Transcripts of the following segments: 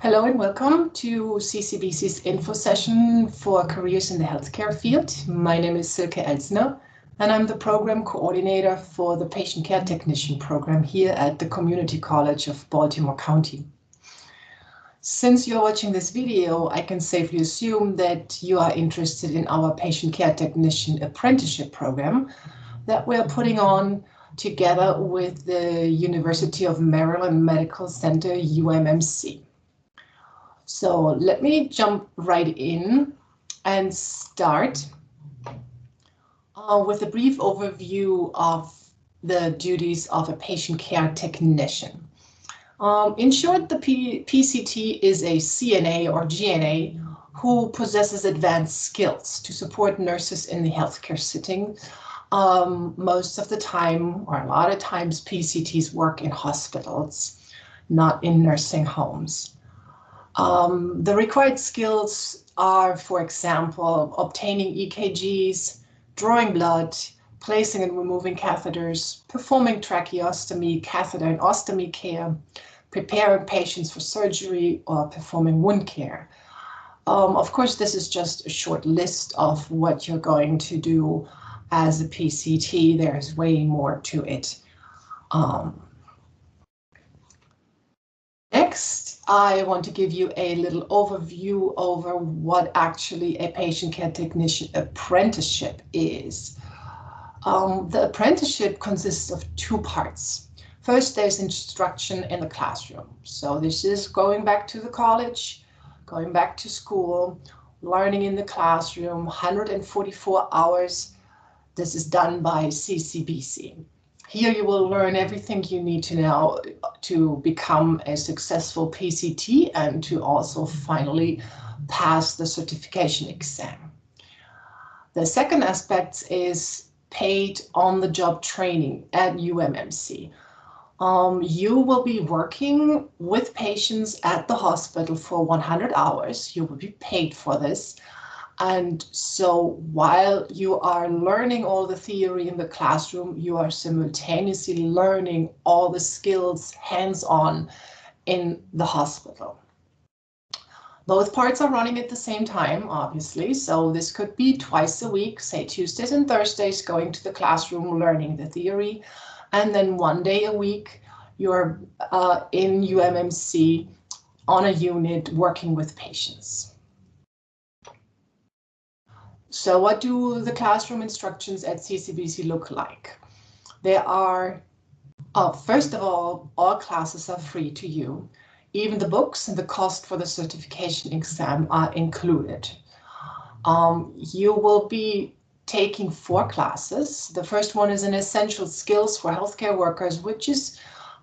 Hello and welcome to CCBC's info session for careers in the healthcare field. My name is Silke Elsner and I'm the program coordinator for the patient care technician program here at the Community College of Baltimore County. Since you're watching this video, I can safely assume that you are interested in our patient care technician apprenticeship program that we're putting on together with the University of Maryland Medical Center, UMMC. So let me jump right in and start with a brief overview of the duties of a patient care technician. In short, the PCT is a CNA or GNA who possesses advanced skills to support nurses in the healthcare setting. Most of the time, or a lot of times, PCTs work in hospitals, not in nursing homes. The required skills are, for example, obtaining EKGs, drawing blood, placing and removing catheters, performing tracheostomy, catheter and ostomy care, preparing patients for surgery, or performing wound care. Of course, this is just a short list of what you're going to do as a PCT. There's way more to it. Next, I want to give you a little overview over what actually a patient care technician apprenticeship is. The apprenticeship consists of two parts. First, there's instruction in the classroom. So this is going back to the college, going back to school, learning in the classroom, 144 hours. This is done by CCBC. Here you will learn everything you need to know to become a successful PCT and to also finally pass the certification exam. The second aspect is paid on-the-job training at UMMC. You will be working with patients at the hospital for 100 hours. You will be paid for this. And so while you are learning all the theory in the classroom, you are simultaneously learning all the skills hands-on in the hospital. Both parts are running at the same time, obviously. So this could be twice a week, say Tuesdays and Thursdays, going to the classroom, learning the theory. And then one day a week, you're in UMMC on a unit working with patients. So what do the classroom instructions at CCBC look like? There are, first of all classes are free to you. Even the books and the cost for the certification exam are included. You will be taking 4 classes. The first one is an essential skills for healthcare workers, which is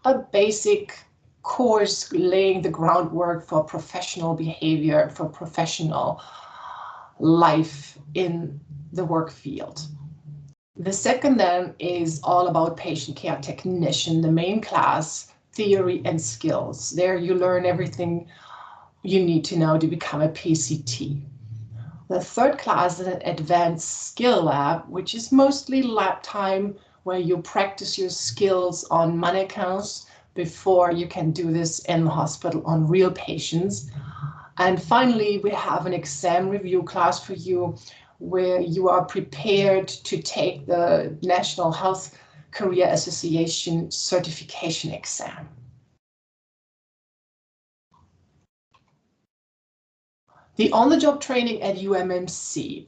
a basic course laying the groundwork for professional behavior, for professional life in the work field. The second then is all about patient care technician, the main class, theory and skills. There you learn everything you need to know to become a PCT. The third class is an advanced skill lab, which is mostly lab time where you practice your skills on mannequins before you can do this in the hospital on real patients. And finally, we have an exam review class for you where you are prepared to take the National Health Career Association certification exam. The on-the-job training at UMMC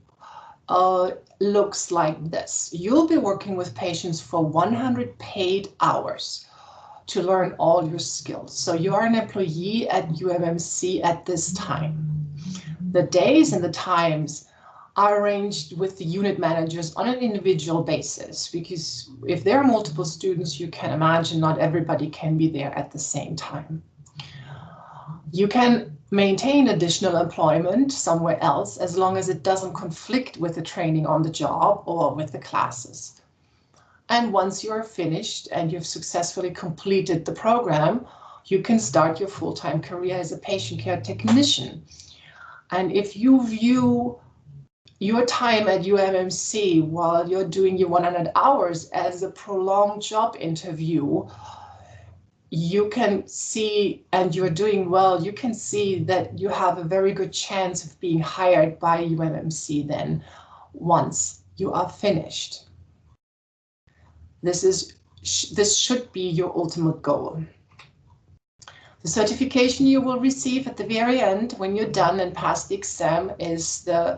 looks like this. You'll be working with patients for 100 paid hours to learn all your skills. So you are an employee at UMMC at this time. The days and the times are arranged with the unit managers on an individual basis, because if there are multiple students, you can imagine not everybody can be there at the same time. You can maintain additional employment somewhere else as long as it doesn't conflict with the training on the job or with the classes. And once you're finished and you've successfully completed the program, you can start your full-time career as a patient care technician. And if you view your time at UMMC while you're doing your 100 hours as a prolonged job interview, you can see, and you're doing well, you can see that you have a very good chance of being hired by UMMC then once you are finished. This should be your ultimate goal. The certification you will receive at the very end when you're done and pass the exam is the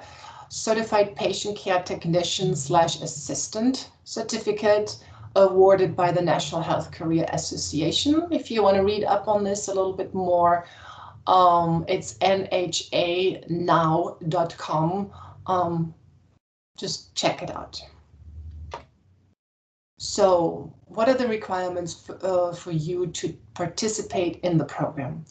Certified Patient Care Technician / Assistant certificate awarded by the National Health Career Association. If you want to read up on this a little bit more, it's nhanow.com. Just check it out. So what are the requirements for you to participate in the program?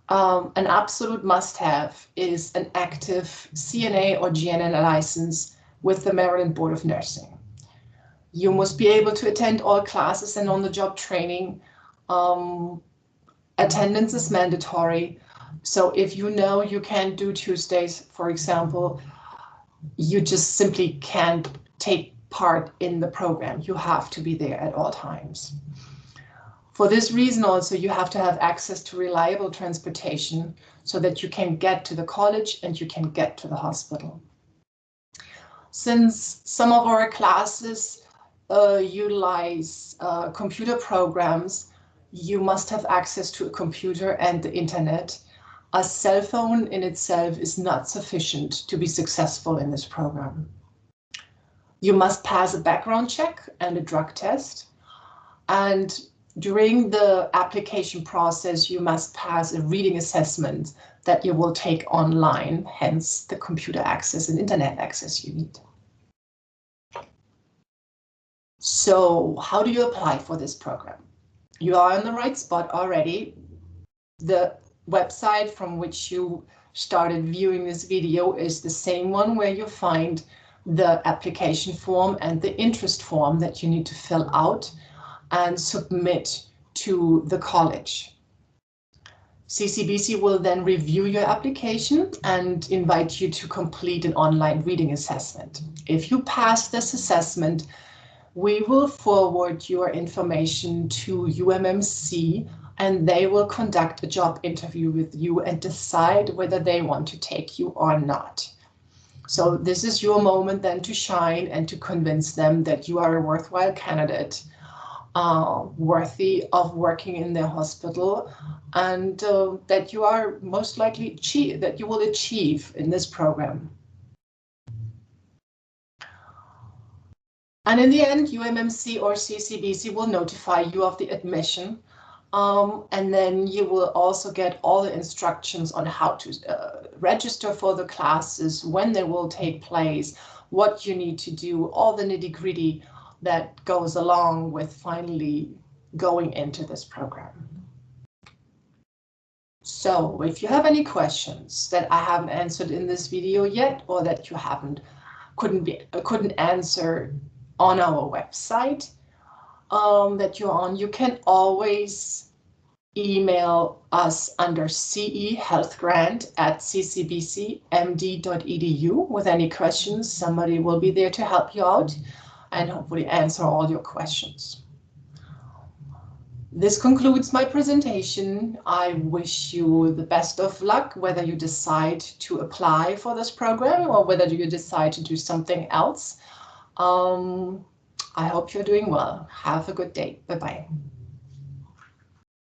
An absolute must-have is an active CNA or GNN license with the Maryland Board of Nursing. You must be able to attend all classes and on-the-job training. Attendance is mandatory. So if you know you can't do Tuesdays, for example, you just simply can't take part in the program. You have to be there at all times. For this reason also, you have to have access to reliable transportation so that you can get to the college and you can get to the hospital. Since some of our classes utilize computer programs, you must have access to a computer and the internet. A cell phone in itself is not sufficient to be successful in this program. You must pass a background check and a drug test. And during the application process, you must pass a reading assessment that you will take online, hence the computer access and internet access you need. So how do you apply for this program? You are in the right spot already. The website from which you started viewing this video is the same one where you find the application form and the interest form that you need to fill out and submit to the college. CCBC will then review your application and invite you to complete an online reading assessment. If you pass this assessment, we will forward your information to UMMC and they will conduct a job interview with you and decide whether they want to take you or not. So this is your moment then to shine and to convince them that you are a worthwhile candidate, worthy of working in their hospital, and that you are most likely that you will achieve in this program. And in the end, UMMC or CCBC will notify you of the admission. And then you will also get all the instructions on how to register for the classes, when they will take place, what you need to do, all the nitty-gritty that goes along with finally going into this program. So if you have any questions that I haven't answered in this video yet, or that you couldn't answer on our website that you're on, you can always email us under cehealthgrant@ccbcmd.edu with any questions. Somebody will be there to help you out and hopefully answer all your questions. This concludes my presentation. I wish you the best of luck, whether you decide to apply for this program or whether you decide to do something else. I hope you're doing well. Have a good day. Bye-bye.